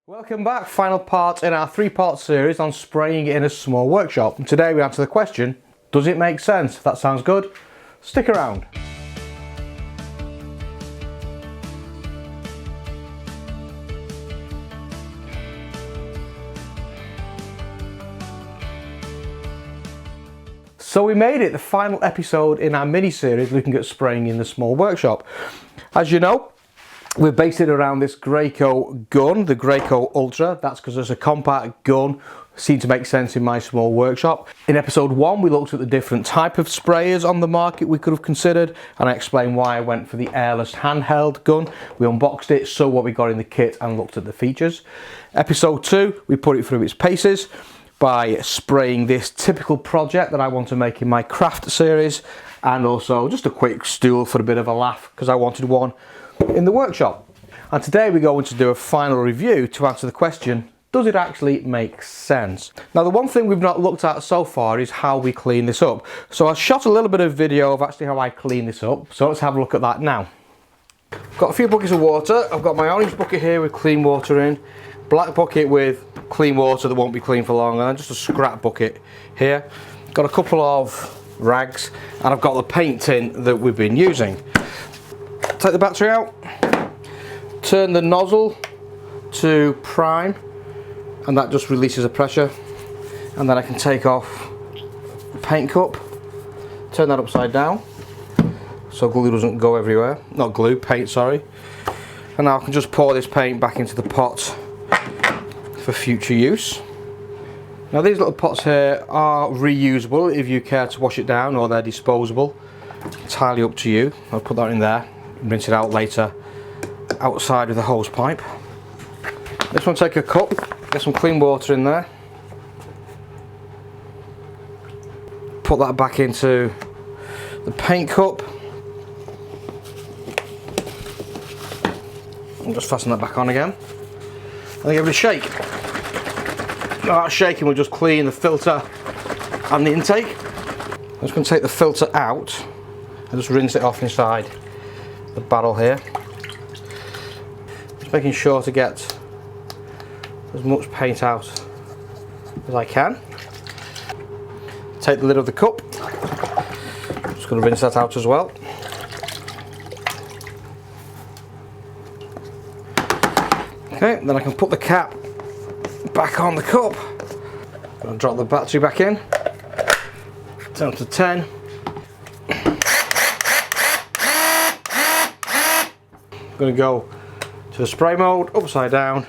Welcome back, final part in our three-part series on spraying in a small workshop. And today we answer the question, does it make sense? If that sounds good, stick around. So we made it, the final episode in our mini-series looking at spraying in the small workshop. As you know, we've based it around this Grako gun, the Grako Ultra. That's because it's a compact gun, seemed to make sense in my small workshop. In episode 1 we looked at the different type of sprayers on the market we could have considered, and I explained why I went for the airless handheld gun. We unboxed it, saw what we got in the kit and looked at the features. Episode 2 we put it through its paces by spraying this typical project that I want to make in my craft series, and also just a quick stool for a bit of a laugh because I wanted one in the workshop. And today we're going to do a final review to answer the question, does it actually make sense? Now, the one thing we've not looked at so far is how we clean this up. So I shot a little bit of video of actually how I clean this up, so let's have a look at that now. Got a few buckets of water. I've got my orange bucket here with clean water in, black bucket with clean water that won't be clean for long, and just a scrap bucket here. Got a couple of rags, and I've got the paint tin that we've been using. Take the battery out, turn the nozzle to prime, and that just releases the pressure, and then I can take off the paint cup, turn that upside down so glue doesn't go everywhere, not glue, paint, sorry. And now I can just pour this paint back into the pot for future use. Now these little pots here are reusable if you care to wash it down, or they're disposable. It's entirely up to you. I'll put that in there, rinse it out later outside with the hose pipe. This one, take a cup, get some clean water in there, put that back into the paint cup and just fasten that back on again and give it a shake. Now that shaking will just clean the filter and the intake. I'm just going to take the filter out and just rinse it off inside the barrel here. Just making sure to get as much paint out as I can. Take the lid of the cup. Just going to rinse that out as well. Okay, then I can put the cap back on the cup. Going to drop the battery back in. Turn to 10. Going to go to the spray mode, upside down.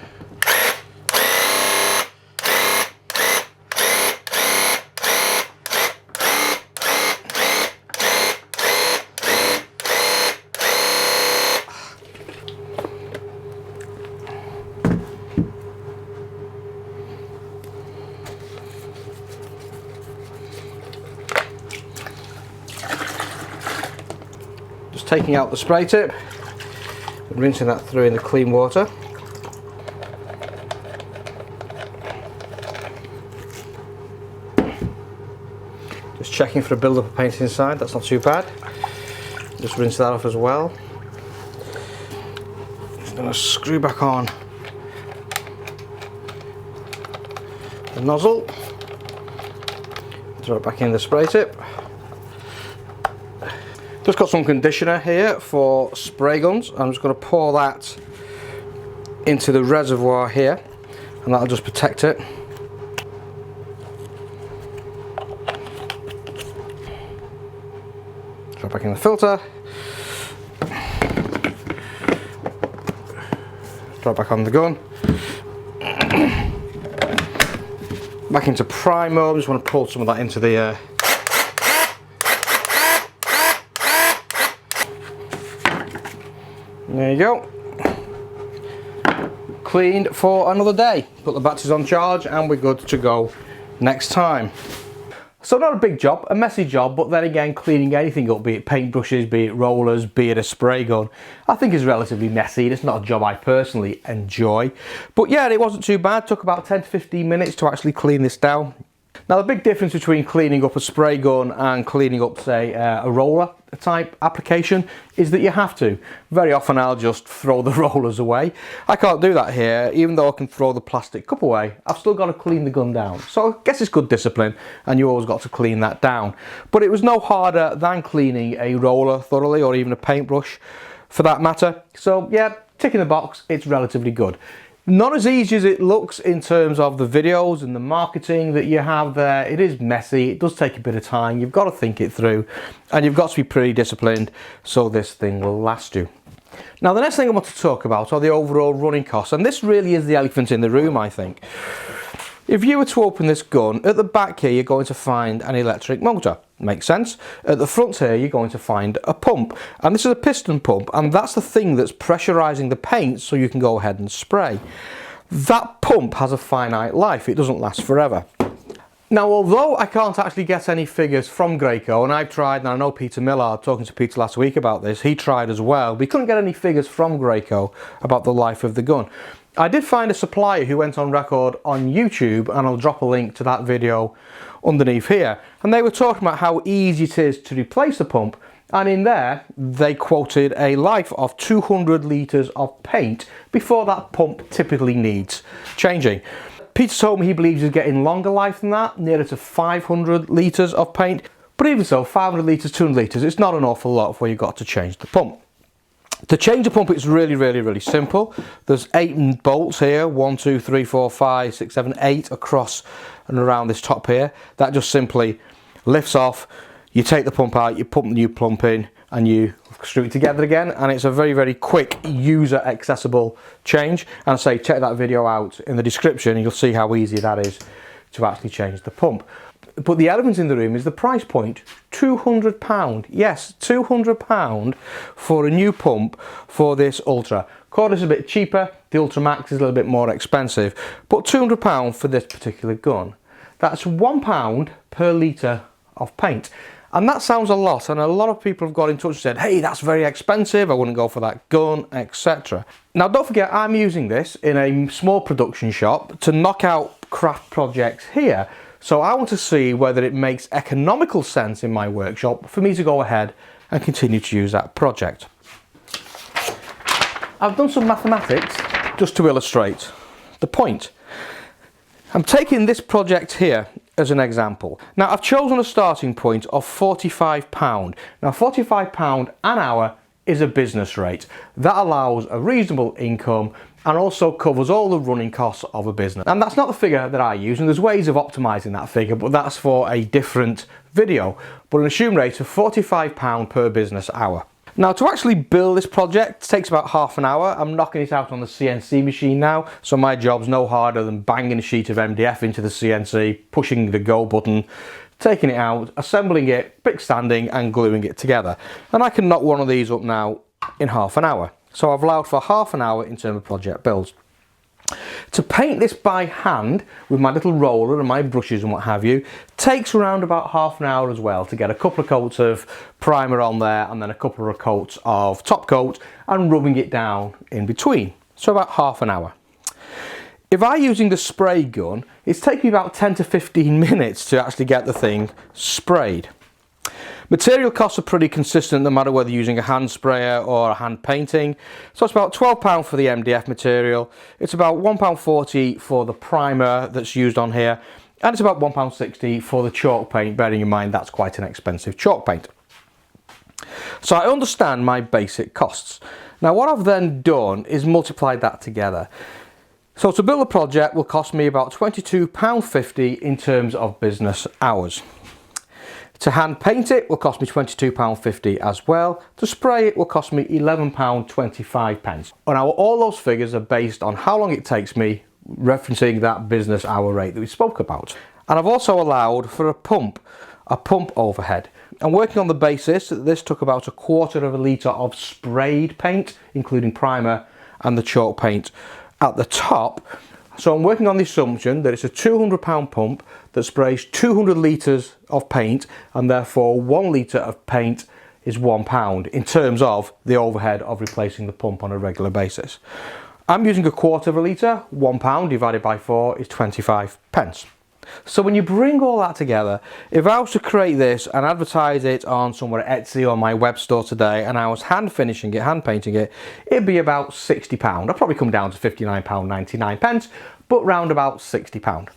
Just taking out the spray tip, rinsing that through in the clean water. Just checking for a build-up of paint inside, that's not too bad. Just rinse that off as well. Just going to screw back on the nozzle, throw it back in the spray tip. Just got some conditioner here for spray guns. I'm just going to pour that into the reservoir here, and that'll just protect it. Drop back in the filter. Drop back on the gun. Back into prime mode. Just want to pull some of that into the there you go. Cleaned for another day. Put the batteries on charge and we're good to go next time. So not a big job, a messy job, but then again, cleaning anything up, be it paintbrushes, be it rollers, be it a spray gun, I think is relatively messy. It's not a job I personally enjoy. But yeah, it wasn't too bad. It took about 10 to 15 minutes to actually clean this down. Now the big difference between cleaning up a spray gun and cleaning up, say, a roller type application is that you have to. Very often I'll just throw the rollers away. I can't do that here. Even though I can throw the plastic cup away, I've still got to clean the gun down. So I guess it's good discipline, and you always got to clean that down. But it was no harder than cleaning a roller thoroughly, or even a paintbrush for that matter. So yeah, tick in the box, it's relatively good. Not as easy as it looks in terms of the videos and the marketing that you have there. It is messy, it does take a bit of time, you've got to think it through, and you've got to be pretty disciplined so this thing will last you. Now the next thing I want to talk about are the overall running costs, and this really is the elephant in the room, I think. If you were to open this gun, at the back here you're going to find an electric motor. Makes sense. At the front here you're going to find a pump, and this is a piston pump, and that's the thing that's pressurizing the paint so you can go ahead and spray. That pump has a finite life, it doesn't last forever. Now although I can't actually get any figures from Grako, and I've tried, and I know Peter Millard, talking to Peter last week about this, he tried as well, we couldn't get any figures from Grako about the life of the gun. I did find a supplier who went on record on YouTube, and I'll drop a link to that video underneath here, and they were talking about how easy it is to replace the pump, and in there they quoted a life of 200 litres of paint before that pump typically needs changing. Peter told me he believes he's getting longer life than that, nearer to 500 litres of paint, but even so, 500 litres, 200 litres, it's not an awful lot where you've got to change the pump. To change the pump, it's really simple. There's 8 bolts here, 1, 2, 3, 4, 5, 6, 7, 8 across and around this top here. That just simply lifts off, you take the pump out, you pump the new pump in, and you screw it together again, and it's a very quick, user accessible change. And I say check that video out in the description and you'll see how easy that is to actually change the pump. But the elephant in the room is the price point. £200. Yes, £200 for a new pump for this Ultra. Quarter's a bit cheaper, the Ultra Max is a little bit more expensive, but £200 for this particular gun. That's £1 per litre of paint. And that sounds a lot, and a lot of people have got in touch and said, hey, that's very expensive, I wouldn't go for that gun, etc. Now don't forget, I'm using this in a small production shop to knock out craft projects here. So I want to see whether it makes economical sense in my workshop for me to go ahead and continue to use that project. I've done some mathematics just to illustrate the point. I'm taking this project here as an example. Now I've chosen a starting point of £45. Now £45 an hour is a business rate. That allows a reasonable income and also covers all the running costs of a business. And that's not the figure that I use, and there's ways of optimizing that figure, but that's for a different video. But an assumed rate of £45 per business hour. Now to actually build this project takes about half an hour. I'm knocking it out on the CNC machine now, so my job's no harder than banging a sheet of MDF into the CNC, pushing the go button, taking it out, assembling it, pick standing and gluing it together. And I can knock one of these up now in half an hour. So I've allowed for half an hour in terms of project builds. To paint this by hand with my little roller and my brushes and what have you takes around about half an hour as well, to get a couple of coats of primer on there and then a couple of coats of top coat and rubbing it down in between. So about half an hour. If I'm using the spray gun, it's taking me about 10 to 15 minutes to actually get the thing sprayed. Material costs are pretty consistent no matter whether you're using a hand sprayer or a hand painting. So it's about £12 for the MDF material, it's about £1.40 for the primer that's used on here, and it's about £1.60 for the chalk paint, bearing in mind that's quite an expensive chalk paint. So I understand my basic costs. Now what I've then done is multiplied that together. So to build a project will cost me about £22.50 in terms of business hours. To hand paint it will cost me £22.50 as well. To spray it will cost me £11.25. Now all those figures are based on how long it takes me, referencing that business hour rate that we spoke about. And I've also allowed for a pump overhead. I'm working on the basis that this took about 1/4 of a litre of sprayed paint, including primer and the chalk paint at the top. So I'm working on the assumption that it's a £200 pump that sprays 200 litres of paint, and therefore 1 litre of paint is £1 in terms of the overhead of replacing the pump on a regular basis. I'm using 1/4 of a litre, £1 divided by 4 is 25 pence. So when you bring all that together, if I was to create this and advertise it on somewhere Etsy or my web store today, and I was hand finishing it, hand painting it, it'd be about £60. I'd probably come down to £59.99, but round about £60.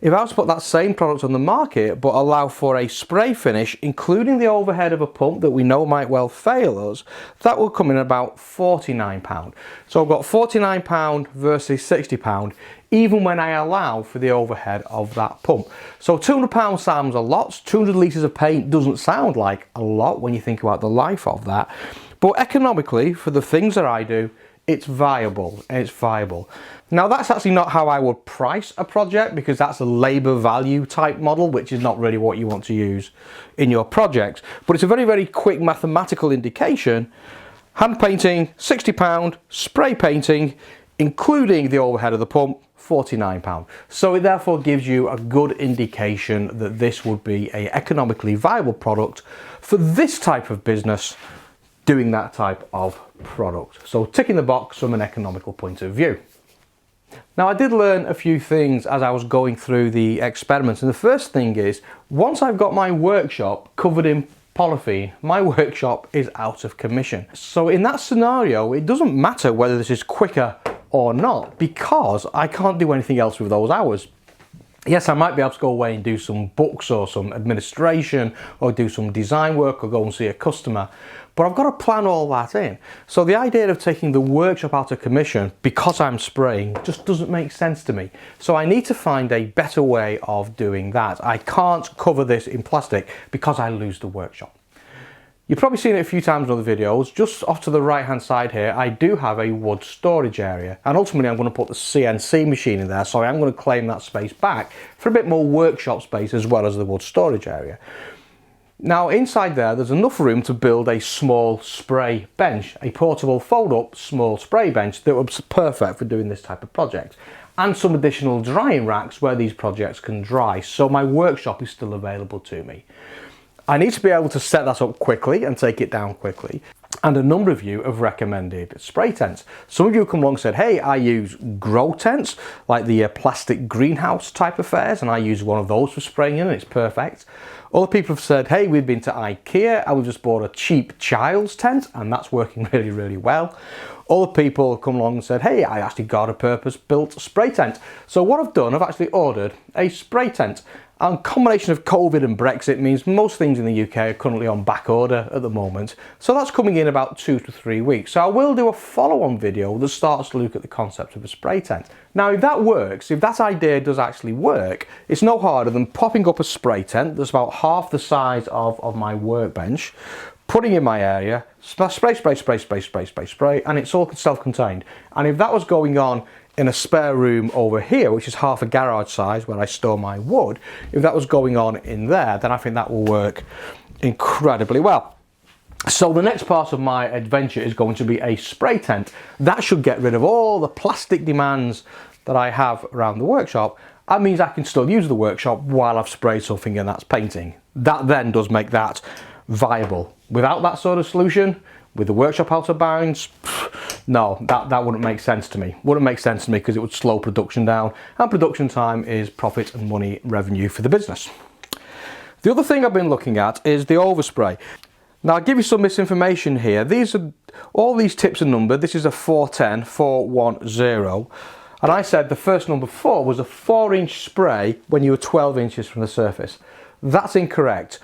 If I was to put that same product on the market but allow for a spray finish, including the overhead of a pump that we know might well fail us, that will come in about £49. So I've got £49 versus £60, even when I allow for the overhead of that pump. So £200 sounds a lot. 200 litres of paint doesn't sound like a lot when you think about the life of that. But economically, for the things that I do, it's viable. It's viable. Now that's actually not how I would price a project, because that's a labour value type model, which is not really what you want to use in your projects. But it's a very, very quick mathematical indication. Hand painting, £60, spray painting, including the overhead of the pump, £49. So it therefore gives you a good indication that this would be an economically viable product for this type of business doing that type of product. So ticking the box from an economical point of view. Now I did learn a few things as I was going through the experiments, and the first thing is, once I've got my workshop covered in polythene, my workshop is out of commission. So in that scenario, it doesn't matter whether this is quicker or not, because I can't do anything else with those hours. Yes, I might be able to go away and do some books or some administration or do some design work or go and see a customer, but I've got to plan all that in. So the idea of taking the workshop out of commission because I'm spraying just doesn't make sense to me. So I need to find a better way of doing that. I can't cover this in plastic because I lose the workshop. You've probably seen it a few times in other videos. Just off to the right hand side here, I do have a wood storage area, and ultimately I'm going to put the CNC machine in there, so I'm going to claim that space back for a bit more workshop space as well as the wood storage area. Now inside there's enough room to build a small spray bench, a portable fold-up small spray bench that was perfect for doing this type of project, and some additional drying racks where these projects can dry, so my workshop is still available to me. I need to be able to set that up quickly and take it down quickly. And a number of you have recommended spray tents. Some of you have come along and said, hey, I use grow tents, like the plastic greenhouse type affairs, and I use one of those for spraying in, and it's perfect. Other people have said, hey, we've been to IKEA and we've just bought a cheap child's tent, and that's working really, really well. Other people have come along and said, hey, I actually got a purpose-built spray tent. So what I've done, I've actually ordered a spray tent. And combination of COVID and Brexit means most things in the UK are currently on back order at the moment. So that's coming in about 2 to 3 weeks. So I will do a follow-on video that starts to look at the concept of a spray tent. Now, if that works, if that idea does actually work, it's no harder than popping up a spray tent that's about half the size of my workbench, putting in my area, spray, and it's all self-contained. And if that was going on in a spare room over here, which is half a garage size where I store my wood, if that was going on in there, then I think that will work incredibly well. So the next part of my adventure is going to be a spray tent. That should get rid of all the plastic demands that I have around the workshop. That means I can still use the workshop while I've sprayed something and that's painting. That then does make that viable. Without that sort of solution, with the workshop out of bounds, no, that wouldn't make sense to me. Wouldn't make sense to me because it would slow production down, and production time is profit and money revenue for the business. The other thing I've been looking at is the overspray. Now I'll give you some misinformation here. These are all these tips are numbered. This is a 410, 410, and I said the first number 4 was a 4-inch spray when you were 12 inches from the surface. That's incorrect.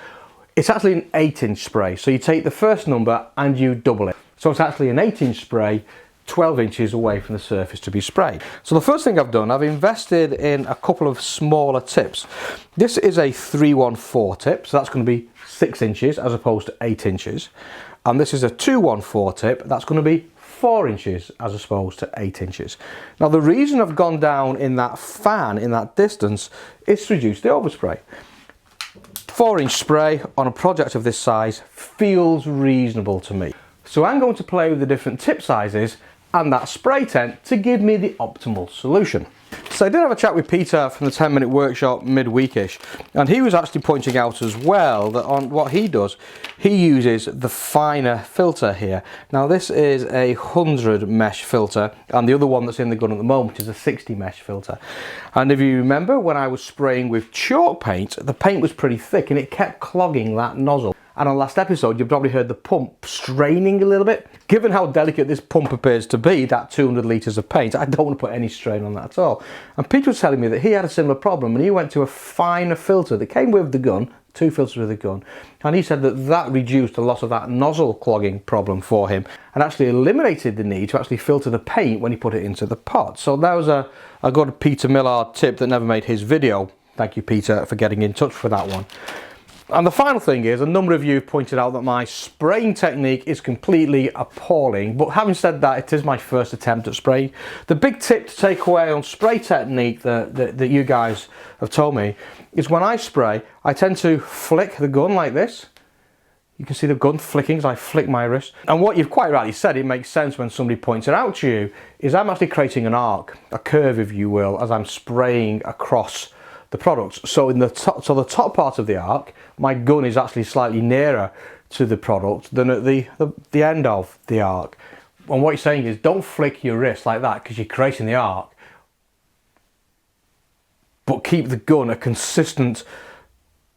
It's actually an 8-inch spray. So you take the first number and you double it. So it's actually an 8-inch spray, 12 inches away from the surface to be sprayed. So the first thing I've done, I've invested in a couple of smaller tips. This is a 314 tip, so that's going to be 6 inches as opposed to 8 inches. And this is a 214 tip, that's going to be 4 inches as opposed to 8 inches. Now the reason I've gone down in that fan, in that distance, is to reduce the overspray. 4-inch spray on a project of this size feels reasonable to me. So I'm going to play with the different tip sizes and that spray tent to give me the optimal solution. So I did have a chat with Peter from the 10-minute workshop midweekish, and he was actually pointing out as well that on what he does, he uses the finer filter here. Now this is a 100 mesh filter, and the other one that's in the gun at the moment is a 60 mesh filter. And if you remember, when I was spraying with chalk paint, the paint was pretty thick and it kept clogging that nozzle. And on last episode, you probably heard the pump straining a little bit. Given how delicate this pump appears to be, that 200 litres of paint, I don't want to put any strain on that at all. And Peter was telling me that he had a similar problem, and he went to a finer filter that came with the gun, 2 filters with the gun, and he said that that reduced a lot of that nozzle clogging problem for him, and actually eliminated the need to actually filter the paint when he put it into the pot. So that was a good Peter Millard tip that never made his video. Thank you, Peter, for getting in touch for that one. And the final thing is, a number of you have pointed out that my spraying technique is completely appalling, but having said that, it is my first attempt at spraying. The big tip to take away on spray technique that you guys have told me is when I spray, I tend to flick the gun like this. You can see the gun flicking as I flick my wrist. And what you've quite rightly said, it makes sense when somebody points it out to you, is I'm actually creating an arc, a curve if you will, as I'm spraying across the products. So in the top part of the arc, my gun is actually slightly nearer to the product than at the end of the arc. And what you're saying is don't flick your wrist like that because you're creating the arc, but keep the gun a consistent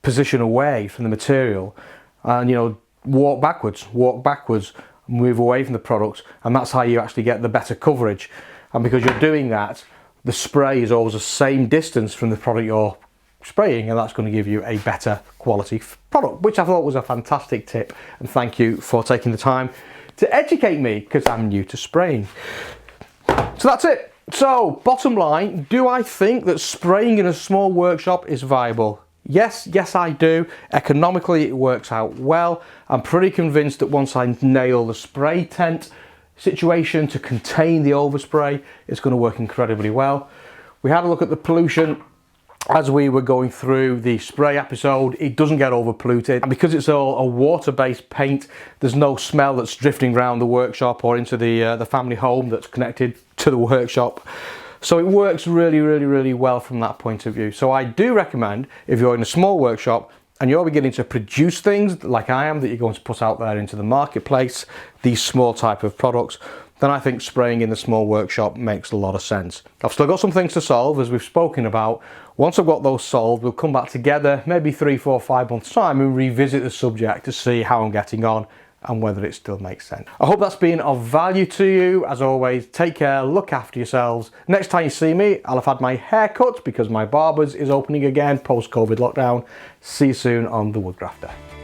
position away from the material, and you know, walk backwards, move away from the product, and that's how you actually get the better coverage. And because you're doing that, the spray is always the same distance from the product you're spraying, and that's going to give you a better quality product, which I thought was a fantastic tip, and thank you for taking the time to educate me because I'm new to spraying. So that's it. So bottom line, do I think that spraying in a small workshop is viable? Yes, I do. Economically it works out well. I'm pretty convinced that once I nail the spray tent situation to contain the overspray, it's going to work incredibly well. We had a look at the pollution as we were going through the spray episode. It doesn't get over polluted, and because it's all a water-based paint, there's no smell that's drifting around the workshop or into the family home that's connected to the workshop. So it works really well from that point of view. So I do recommend, if you're in a small workshop and you're beginning to produce things like I am, that you're going to put out there into the marketplace, these small type of products, then I think spraying in the small workshop makes a lot of sense. I've still got some things to solve, as we've spoken about. Once I've got those solved, we'll come back together, maybe 3, 4, 5 months time, and revisit the subject to see how I'm getting on and whether it still makes sense. I hope that's been of value to you. As always, take care, look after yourselves. Next time you see me, I'll have had my hair cut because my barber's is opening again post-COVID lockdown. See you soon on the Woodgrafter.